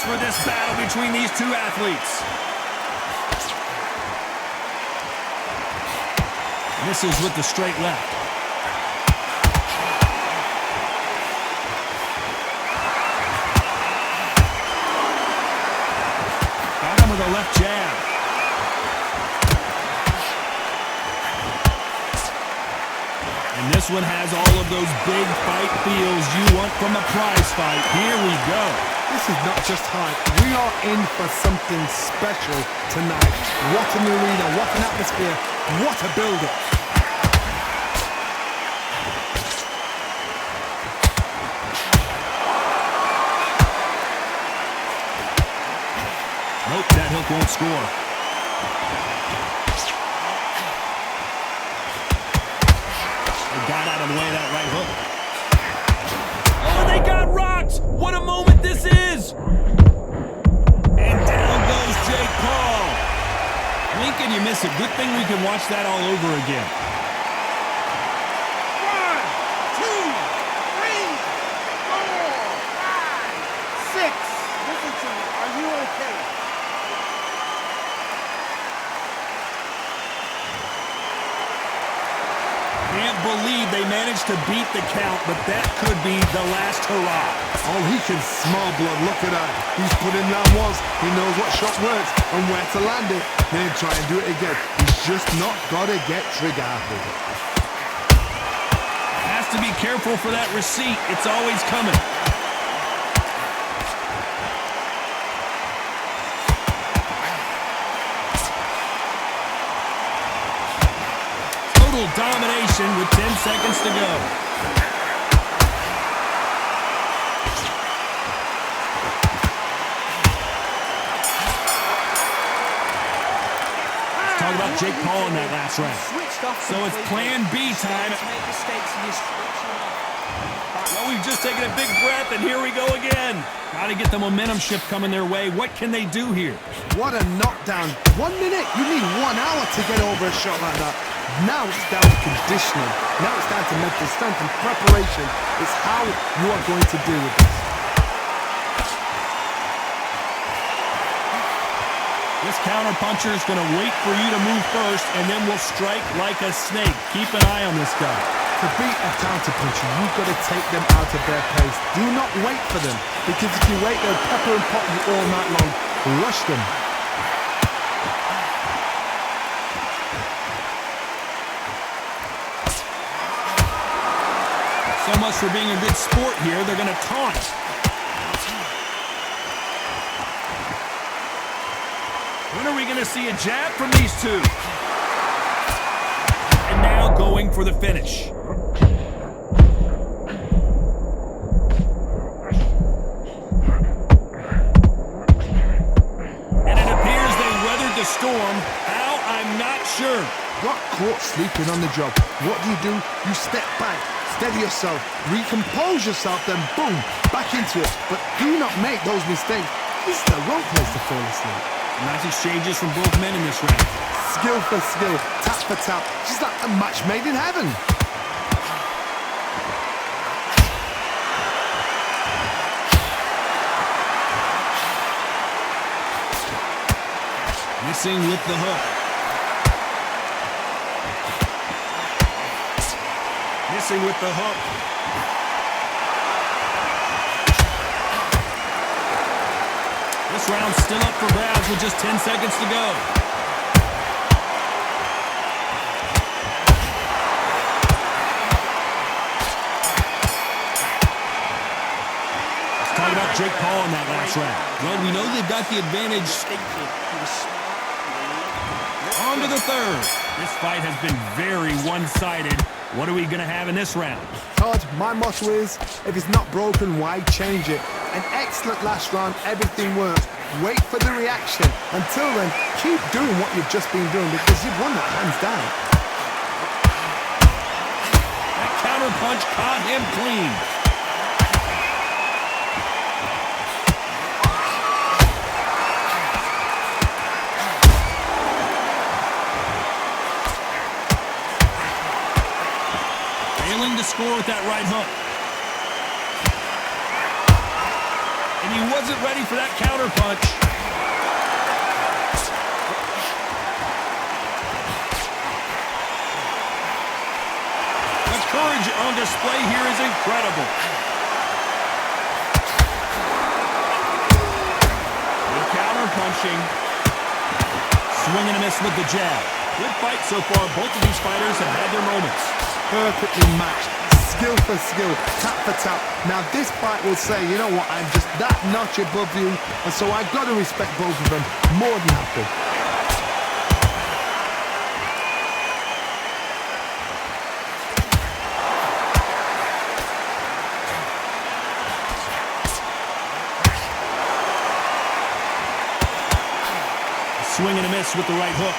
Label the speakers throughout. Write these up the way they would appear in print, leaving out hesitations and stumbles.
Speaker 1: for this battle between these two athletes. Misses with the straight left. Got him with a left jab. And this one has all of those big fight feels you want from a prize fight. Here we go.
Speaker 2: This is not just hype. We are in for something special tonight. What an arena, what an atmosphere, what a build-up.
Speaker 1: Nope, that hook won't score. Got out of the way of that right hook. Oh, they got rocked! What a moment this is! And down goes Jake Paul. Lincoln, you miss it. Good thing we can watch that all over again.
Speaker 3: 1, 2, 3, 4, 5, 6. Listen to me. Are you okay?
Speaker 1: Can't believe they managed to beat the count, but that could be the last hurrah.
Speaker 2: Oh, he can smell blood. Look at that. He's put in that once. He knows what shot works and where to land it. Then try and do it again. He's just not got to get trigger happy.
Speaker 1: Has to be careful for that receipt. It's always coming. Domination with 10 seconds to go. Let's talk about Jake Paul in that last round. So it's plan B time. Well, we've just taken a big breath, and here we go again. Got to get the momentum shift coming their way. What can they do here?
Speaker 2: What a knockdown. 1 minute. You need 1 hour to get over a shot like that. Now it's down to conditioning. Now it's down to mental strength and preparation. It's how you are going to deal with this.
Speaker 1: This counter-puncher is going to wait for you to move first, and then will strike like a snake. Keep an eye on this guy.
Speaker 2: To beat a counter-puncher, you've got to take them out of their pace. Do not wait for them, because if you wait, they'll pepper and pot you all night long. Rush them.
Speaker 1: So much for being a good sport here. They're going to taunt. When are we going to see a jab from these two? And now going for the finish. And it appears they weathered the storm. How? I'm not sure.
Speaker 2: Got caught sleeping on the job. What do? You step back. Steady yourself, recompose yourself, then boom, back into it. But do not make those mistakes. This is the wrong place to fall asleep.
Speaker 1: Nice exchanges from both men in this round.
Speaker 2: Skill for skill, tap for tap. Just like a match made in heaven.
Speaker 1: Missing with the hook. Missing with the hook. This round's still up for grabs with just 10 seconds to go. Let's talk about Jake Paul in that last round. Well, we know they've got the advantage. On to the third. This fight has been very one-sided. What are we going to have in this round?
Speaker 2: Todd, my motto is, if it's not broken, why change it? An excellent last round, everything works. Wait for the reaction. Until then, keep doing what you've just been doing because you've won that hands down.
Speaker 1: That counter punch caught him clean. Failing to score with that right hook. And he He wasn't ready for that counter punch. The courage on display here is incredible. Good counter punching. Swing and a miss with the jab. Good fight so far. Both of these fighters have had their moments.
Speaker 2: Perfectly matched. Skill for skill, tap for tap. Now this fight will say, you know what, I'm just that notch above you, and so I got to respect both of them more than happy.
Speaker 1: Swing and a miss with the right hook.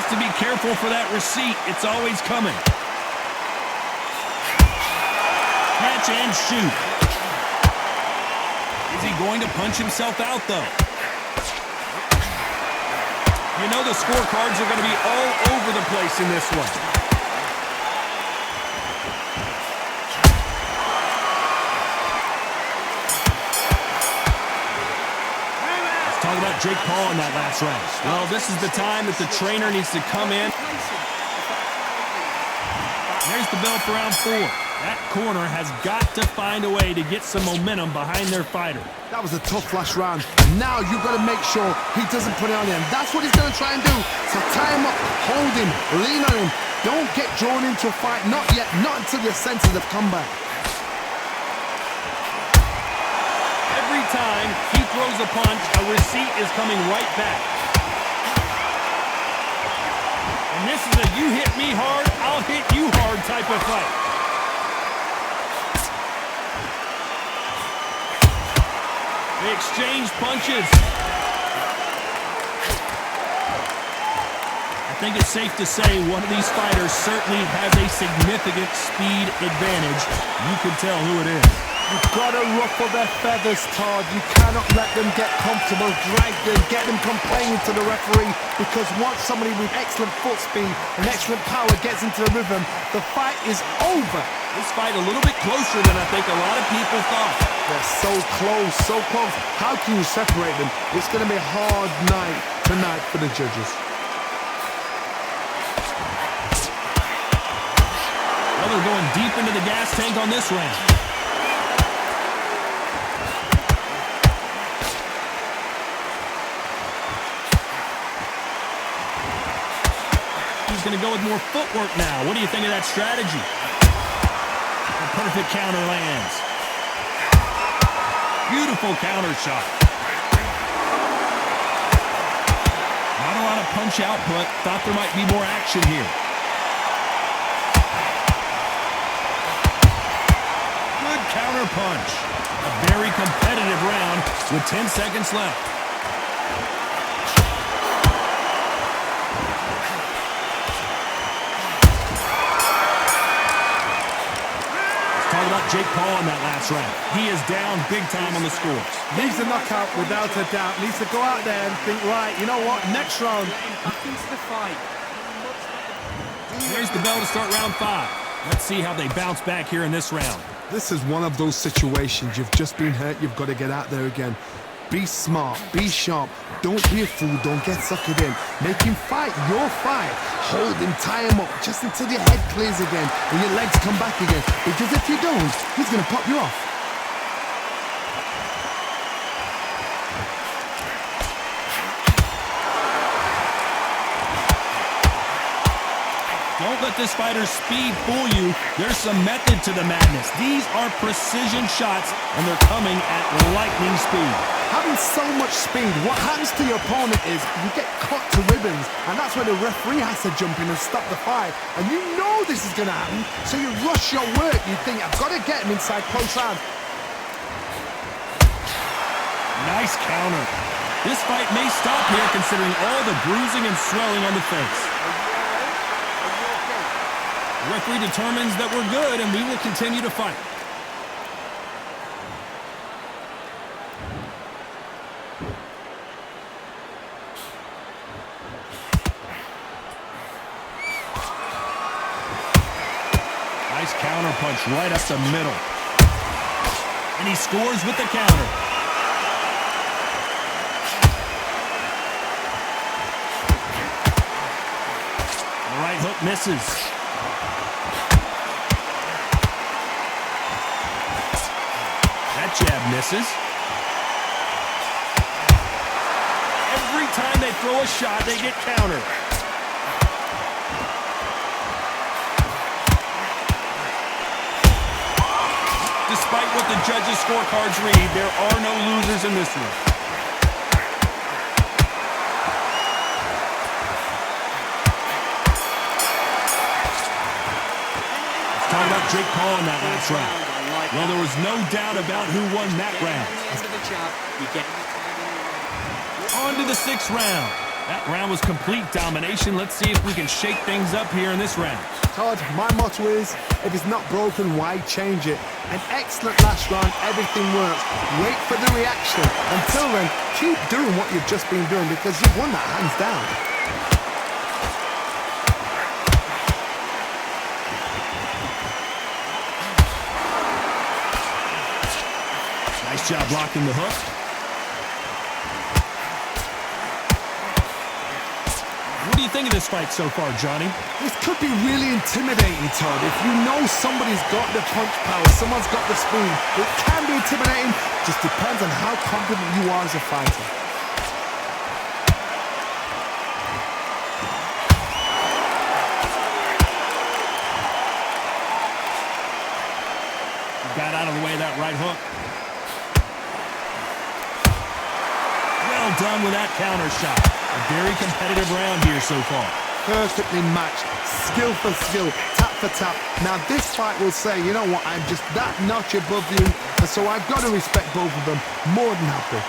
Speaker 1: To be careful for that receipt. It's always coming. Catch and shoot. Is he going to punch himself out, though? You know the scorecards are going to be all over the place in this one. Talk about Jake Paul in that last round. Well, this is the time that the trainer needs to come in. There's the bell for round 4. That corner has got to find a way to get some momentum behind their fighter.
Speaker 2: That was a tough last round. Now you've got to make sure he doesn't put it on him. That's what he's going to try and do. So tie him up, hold him, lean on him. Don't get drawn into a fight. Not yet. Not until your senses have come back.
Speaker 1: Every time he throws a punch, a receipt is coming right back. And this is a you hit me hard, I'll hit you hard type of fight. They exchange punches. I think it's safe to say one of these fighters certainly has a significant speed advantage. You can tell who it is.
Speaker 2: You've got to ruffle their feathers, Todd. You cannot let them get comfortable, drag them, get them complaining to the referee, because once somebody with excellent foot speed and excellent power gets into the rhythm, the fight is over.
Speaker 1: This fight a little bit closer than I think a lot of people thought.
Speaker 2: They're so close, so close. How can you separate them? It's going to be a hard night tonight for the judges.
Speaker 1: Well, they're going deep into the gas tank on this round. Going to go with more footwork now. What do you think of that strategy? A perfect counter lands. Beautiful counter shot. Not a lot of punch output. Thought there might be more action here. Good counter punch. A very competitive round with 10 seconds left. About Jake Paul in that last round. He is down big time on the scores.
Speaker 2: Needs a knockout without a doubt. Needs to go out there and think, right, you know what, next round.
Speaker 1: There's the bell to start round 5. Let's see how they bounce back here in this round.
Speaker 2: This is one of those situations. You've just been hurt. You've got to get out there again. Be smart. Be sharp. Don't be a fool. Don't get suckered in. Make him fight your fight. Hold him, tie him up, just until your head clears again and your legs come back again. Because if you don't, he's going to pop you off.
Speaker 1: Don't let this fighter's speed fool you. There's some method to the madness. These are precision shots, and they're coming at lightning speed.
Speaker 2: Having so much speed, what happens to your opponent is you get cut to ribbons, and that's where the referee has to jump in and stop the fight. And you know this is going to happen, so you rush your work. You think, I've got to get him inside close round.
Speaker 1: Nice counter. This fight may stop here considering all the bruising and swelling on the face. The referee determines that we're good, and we will continue to fight. counterpunch right up the middle. And he scores with the counter. The right hook misses. That jab misses. Every time they throw a shot, they get countered. Despite what the judges' scorecards read, there are no losers in this one. Let's talk about Jake Paul in that last round. Well, there was no doubt about who won that round. On to the 6th round. That round was complete domination. Let's see if we can shake things up here in this round.
Speaker 2: Todd, my motto is, if it's not broken, why change it? An excellent last round, everything works. Wait for the reaction. Until then, keep doing what you've just been doing because you've won that hands down.
Speaker 1: Nice job blocking the hook. What do you think of this fight so far, Johnny?
Speaker 2: This could be really intimidating, Todd. If you know somebody's got the punch power, someone's got the speed, it can be intimidating. Just depends on how confident you are as a fighter.
Speaker 1: Got out of the way of that right hook. Well done with that counter shot. A very competitive round here so far.
Speaker 2: Perfectly matched, skill for skill, tap for tap. Now this fight will say, you know what, I'm just that notch above you, and so I've got to respect both of them. More than happy.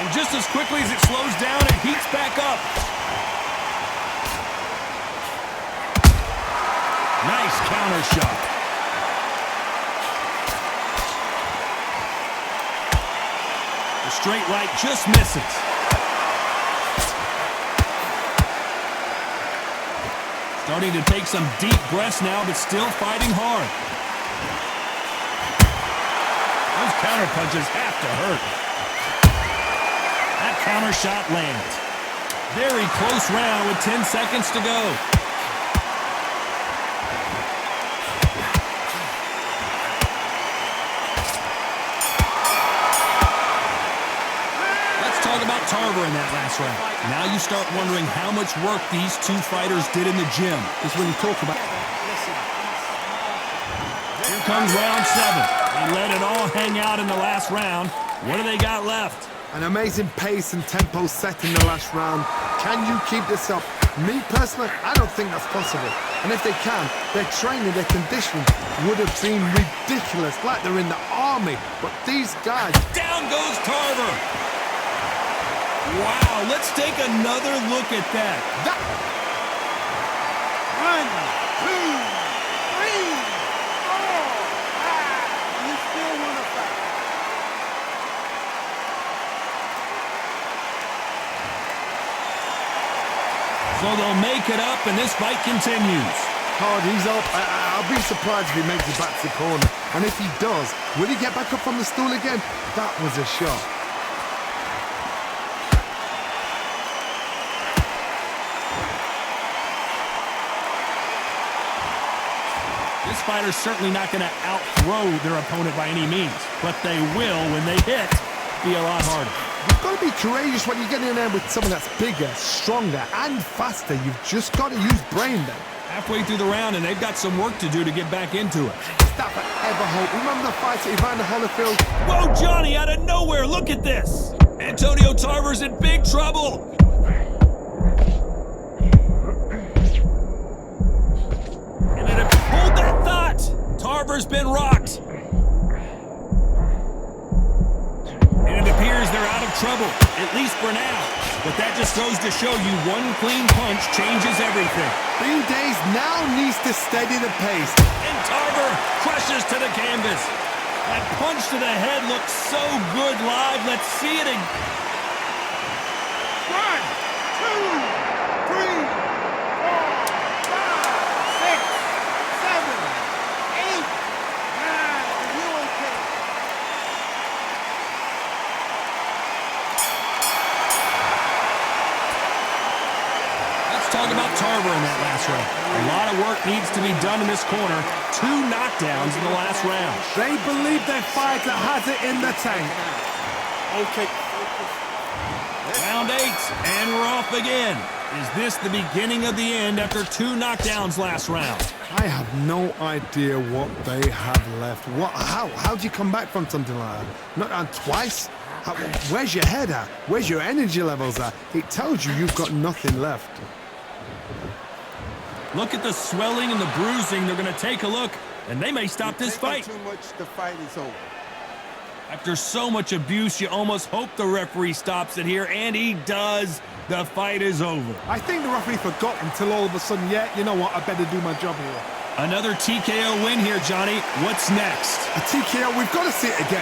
Speaker 1: And just as quickly as it slows down, it heats back up. Nice counter shot. The straight right just misses. Starting to take some deep breaths now, but still fighting hard. Those counter punches have to hurt. That counter shot lands. Very close round with 10 seconds to go. About Tarver in that last round. Now you start wondering how much work these two fighters did in the gym.
Speaker 2: Is when you talk about.
Speaker 1: Here comes round 7. They let it all hang out in the last round. What do they got left?
Speaker 2: An amazing pace and tempo set in the last round. Can you keep this up? Me personally, I don't think that's possible. And if they can, their training, their conditioning would have been ridiculous, like they're in the army. But these guys.
Speaker 1: Down goes Tarver. Wow, let's take another look at that.
Speaker 3: 1, 2, 3, 4, 5. You still want to fight.
Speaker 1: So they'll make it up, and this fight continues.
Speaker 2: Todd, he's up. I'll be surprised if he makes it back to the corner. And if he does, will he get back up on the stool again? That was a shot.
Speaker 1: This fighter's certainly not going to out-throw their opponent by any means, but they will, when they hit, be a lot harder.
Speaker 2: You've got to be courageous when you get in there with someone that's bigger, stronger, and faster. You've just got to use brain then.
Speaker 1: Halfway through the round, and they've got some work to do to get back into it.
Speaker 2: Is that forever hope? Remember the fight at Evander Holyfield?
Speaker 1: Whoa, Johnny, out of nowhere, look at this! Antonio Tarver's in big trouble! Hold that thought! Tarver's been rocked. And it appears they're out of trouble, at least for now. But that just goes to show you one clean punch changes everything.
Speaker 2: Bean Days now needs to steady the pace.
Speaker 1: And Tarver crushes to the canvas. That punch to the head looks so good live. Let's see it again.
Speaker 3: 1, 2, 3, 4, 5.
Speaker 1: answer. A lot of work needs to be done in this corner. 2 knockdowns in the last round.
Speaker 2: They believe their fighter has it in the tank.
Speaker 3: Okay.
Speaker 1: Round 8, and we're off again. Is this the beginning of the end after 2 knockdowns last round?
Speaker 2: I have no idea what they have left. How do you come back from something like that? Not down twice? Where's your head at? Where's your energy levels at? It tells you you've got nothing left.
Speaker 1: Look at the swelling and the bruising. They're going to take a look, and they may stop this fight.
Speaker 3: Too much, the fight is over.
Speaker 1: After so much abuse, you almost hope the referee stops it here, and he does. The fight is over.
Speaker 2: I think the referee forgot until all of a sudden, yeah, you know what, I better do my job here.
Speaker 1: Another TKO win here, Johnny. What's next?
Speaker 2: A TKO, we've got to see it again.